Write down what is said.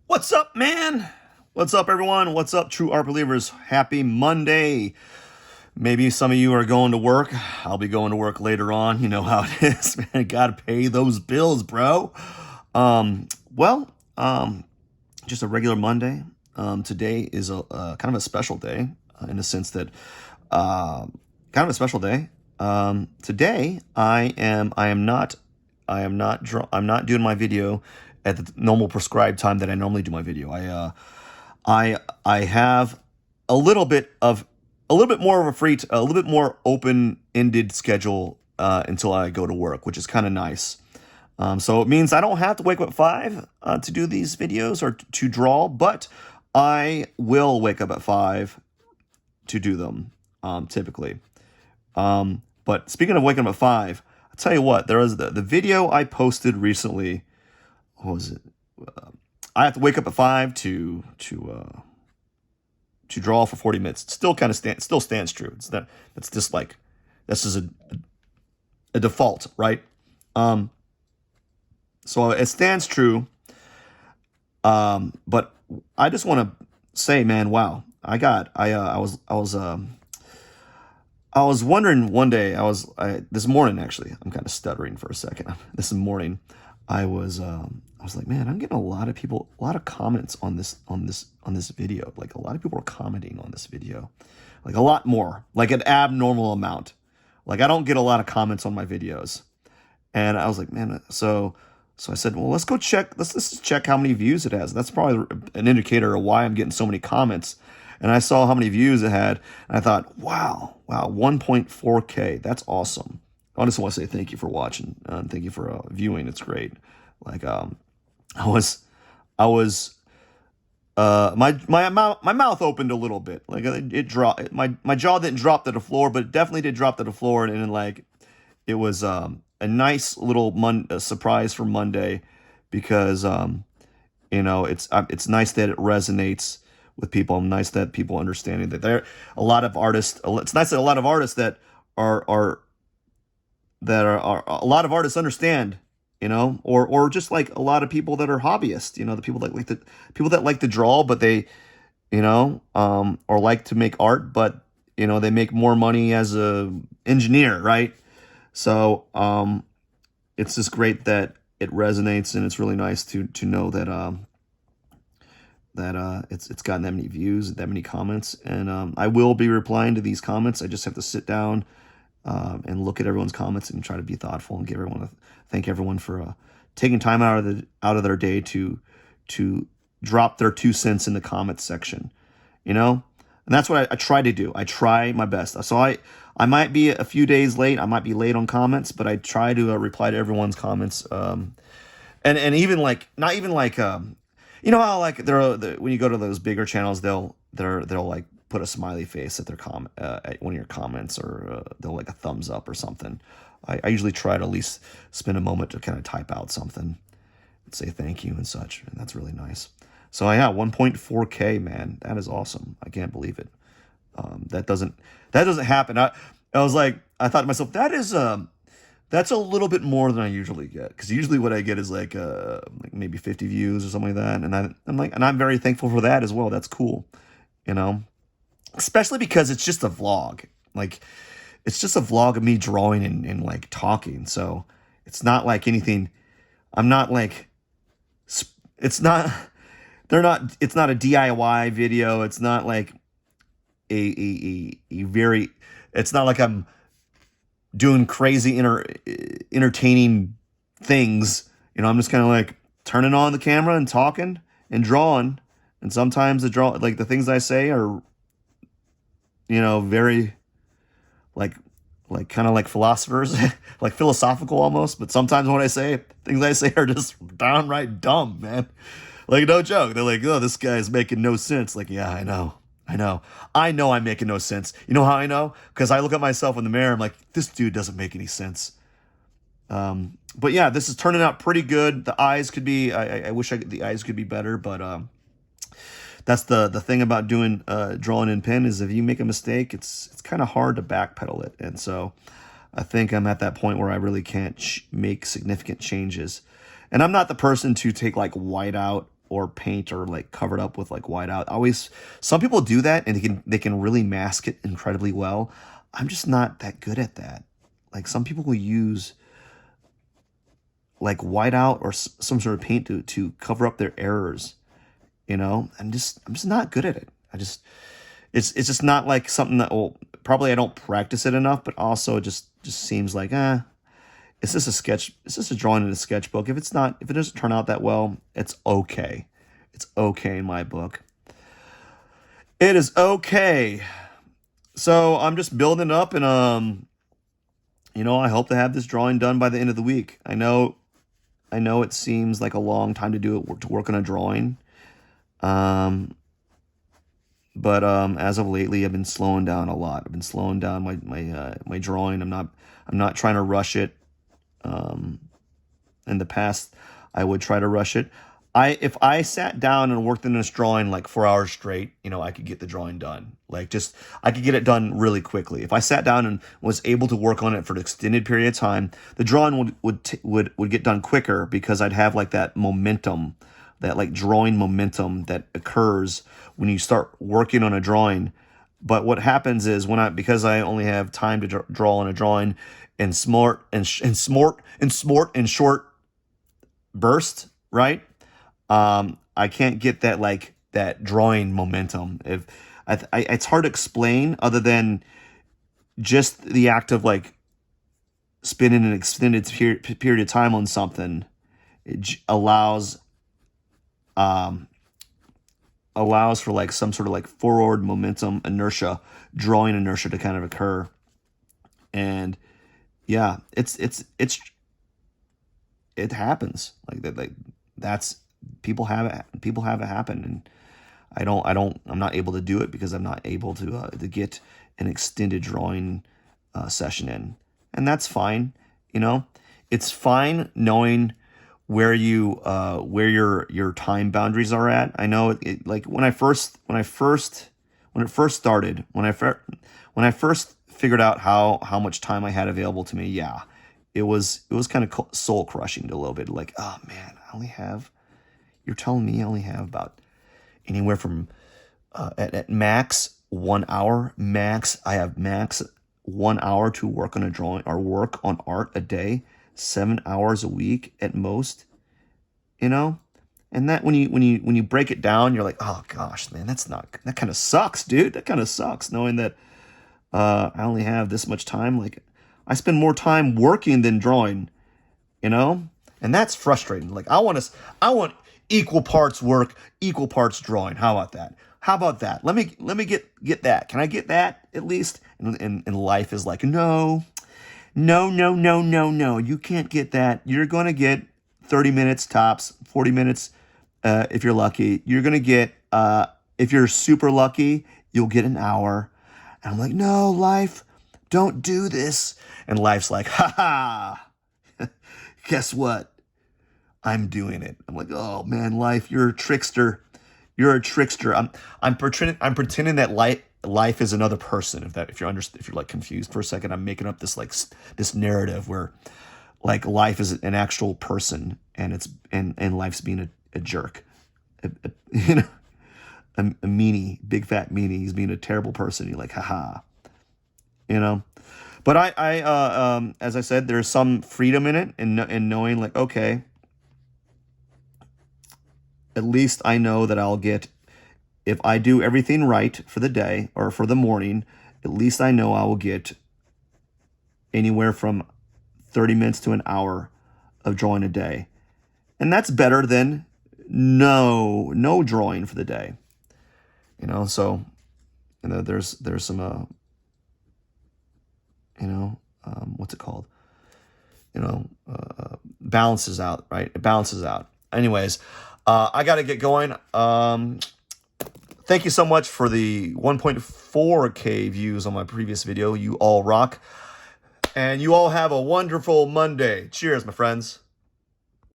What's up, man? What's up, everyone? What's up, true art believers? Happy Monday. Maybe some of you are going to work. I'll be going to work later on. You know how it is, man. Gotta pay those bills, bro. Um, well, um, just a regular Monday. Today is a kind of a special day in the sense that kind of a special day. Today I'm not doing my video at the normal prescribed time that I normally do my video. I have a little bit more of a little bit more open-ended schedule until I go to work, which is kind of nice. So it means I don't have to wake up at 5 to do these videos or to draw, but I will wake up at 5 to do them typically. But speaking of waking up at 5, I'll tell you what, there was the video I posted recently. What was it? I have to wake up at 5 to draw for 40 minutes. It still kind of still stands true. It's not. It's just like this is a default, right? So it stands true. But I just want to say, man, wow! I was wondering one day. This morning actually. I'm kind of stuttering for a second. This morning, I was like, man, I'm getting a lot of comments on this video. Like a lot of people are commenting on this video, like a lot more, like an abnormal amount. Like I don't get a lot of comments on my videos, and I was like, man, so I said, well, let's go check. Let's check how many views it has. That's probably an indicator of why I'm getting so many comments. And I saw how many views it had, and I thought, wow, 1.4K. That's awesome. I just want to say thank you for watching and thank you for viewing. It's great. Like I was my mouth opened a little bit. Like it dropped. My jaw didn't drop to the floor, but it definitely did drop to the floor. And then like it was a nice little surprise for Monday because it's nice that it resonates with people. Nice that people understanding that there a lot of artists. It's nice that a lot of artists that are a lot of artists understand, or just like a lot of people that are hobbyists, the people that like to draw, but they, or like to make art, but they make more money as a engineer, right? So it's just great that it resonates, and it's really nice to know that it's gotten that many views, that many comments, and I will be replying to these comments. I just have to sit down and look at everyone's comments and try to be thoughtful and thank everyone for taking time out of their day to drop their 2 cents in the comments section, and that's what I try to do. I try my best. So I might be a few days late. I might be late on comments, but I try to reply to everyone's comments. And even like not even like how like when you go to those bigger channels, they'll like put a smiley face at their comment at one of your comments, or they'll like a thumbs up or something. I usually try to at least spend a moment to kind of type out something and say thank you and such, and that's really nice. So yeah, 1.4K, man, that is awesome. I can't believe it. That doesn't happen. I thought to myself, that's a little bit more than I usually get, because usually what I get is like maybe 50 views or something like that, and I'm very thankful for that as well. That's cool, especially because it's just a vlog. Like it's just a vlog of me drawing and like talking. So it's not like anything. I'm not like it's not it's not a DIY video. It's not like a very, it's not like I'm doing crazy entertaining things. I'm just kind of like turning on the camera and talking and drawing. And sometimes the things I say are, very like kind of like philosophers, like philosophical almost. But sometimes things I say are just downright dumb, man. Like no joke. They're like, oh, this guy's making no sense. Like, yeah, I know I'm making no sense. You know how I know? Because I look at myself in the mirror. I'm like, this dude doesn't make any sense. But yeah, this is turning out pretty good. The eyes could be, I wish the eyes could be better, but that's the thing about doing drawing in pen, is if you make a mistake, it's kind of hard to backpedal it. And so I think I'm at that point where I really can't make significant changes. And I'm not the person to take like whiteout or paint or like covered up with like whiteout. Always, some people do that and they can really mask it incredibly well. I'm just not that good at that. Like some people will use like whiteout or some sort of paint to cover up their errors. I'm just not good at it. It's just not like something that, well, probably I don't practice it enough, but also it just seems like, it's just a drawing in a sketchbook. If it doesn't turn out that well, it's okay. It's okay in my book. It is okay. So I'm just building up, and I hope to have this drawing done by the end of the week. I know it seems like a long time to work on a drawing. But as of lately, I've been slowing down a lot. I've been slowing down my drawing. I'm not trying to rush it. In the past, I would try to rush it. If I sat down and worked in this drawing like 4 hours straight, I could get the drawing done. I could get it done really quickly. If I sat down and was able to work on it for an extended period of time, the drawing would get done quicker because I'd have like that momentum, that like drawing momentum that occurs when you start working on a drawing. But what happens is because I only have time to draw on a drawing in short burst, right? I can't get that drawing momentum. It's hard to explain other than just the act of like spending an extended period of time on something. It allows for like some sort of like forward momentum, drawing inertia to kind of occur. And yeah, it happens like that. Like that's people have it happen, and I'm not able to do it because I'm not able to get an extended drawing session in, and that's fine. It's fine knowing where your time boundaries are at. I know it like when it first started, when I first figured out how much time I had available to me, yeah, it was kind of soul crushing a little bit. Like, oh man, you're telling me I only have about anywhere from at max 1 hour. I have max 1 hour to work on a drawing or work on art a day, 7 hours a week at most. And that when you break it down, you're like, oh gosh, man, that kind of sucks, dude. That kind of sucks knowing that I only have this much time. Like I spend more time working than drawing, and that's frustrating. Like I want equal parts work, equal parts drawing. How about that? Let me get that. Can I get that at least? And life is like, no. You can't get that. You're gonna get 30 minutes tops, 40 minutes if you're lucky. You're gonna get if you're super lucky, you'll get an hour. And I'm like, no, life, don't do this. And life's like, ha guess what? I'm doing it. I'm like, oh man, life, you're a trickster. You're a trickster. I'm pretending that life is another person. If you're like confused for a second, I'm making up this narrative where like life is an actual person and life's being a jerk. A meanie, big fat meanie. He's being a terrible person. You're like, haha, But I as I said, there's some freedom in it, and knowing like, okay, at least I know that I'll get, if I do everything right for the day or for the morning, at least I know I will get anywhere from 30 minutes to an hour of drawing a day, and that's better than no drawing for the day. So, there's some, what's it called? Balances out, right? It balances out. Anyways, I got to get going. Thank you so much for the 1.4K views on my previous video. You all rock. And you all have a wonderful Monday. Cheers, my friends.